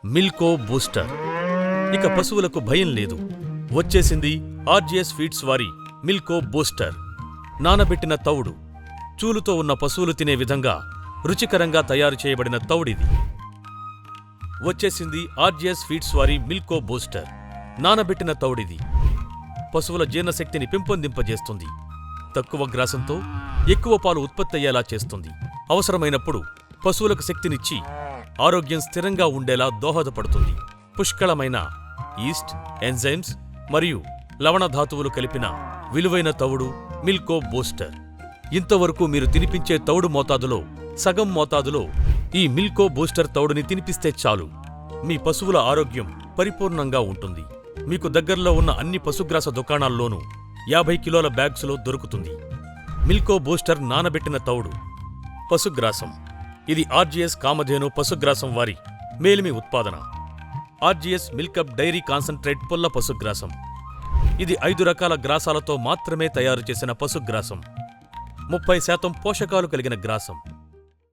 Milko booster. ఇక పశువులకు భయం లేదు. వచ్చేసింది ఆర్జీఎస్ ఫీడ్స్ వారి మిల్కో బూస్టర్. నానబెట్టిన తవుడు. చూలుతో ఉన్న పశువులు తినే విధంగా రుచికరంగా తయారు చేయబడిన తౌడిది. వచ్చేసింది ఆర్జీఎస్ ఫీడ్స్ వారి మిల్కో బూస్టర్. నానబెట్టిన తౌడిది. పశువుల జీర్ణశక్తిని పెంపొందింపజేస్తుంది. తక్కువ గ్రాసంతో ఎక్కువ పాలు ఉత్పత్తయ్యేలా చేస్తుంది. అవసరమైనప్పుడు పశువులకు శక్తినిచ్చి ఆరోగ్యం స్థిరంగా ఉండేలా దోహదపడుతుంది. పుష్కళమైన ఈస్ట్, ఎంజైమ్స్ మరియు లవణధాతువులు కలిపిన విలువైన తవుడు మిల్కో బూస్టర్. ఇంతవరకు మీరు తినిపించే తౌడు మోతాదులో సగం మోతాదులో ఈ మిల్కో బూస్టర్ తౌడుని తినిపిస్తే చాలు. మీ పశువుల ఆరోగ్యం పరిపూర్ణంగా ఉంటుంది. మీకు దగ్గరలో ఉన్న అన్ని పశుగ్రాస దుకాణాల్లోనూ 50 కిలోల బ్యాగ్స్లో దొరుకుతుంది. మిల్కో బూస్టర్ నానబెట్టిన తౌడు. పశుగ్రాసం. ఇది ఆర్జీఎస్ కామధేను పశుగ్రాసం వారి మేలిమి ఉత్పాదన. ఆర్జీఎస్ మిల్కప్ డైరీ కాన్సంట్రేట్ పుల్ల పశుగ్రాసం. ఇది 5 రకాల గ్రాసాలతో మాత్రమే తయారు చేసిన పశుగ్రాసం. 30% పోషకాలు కలిగిన గ్రాసం.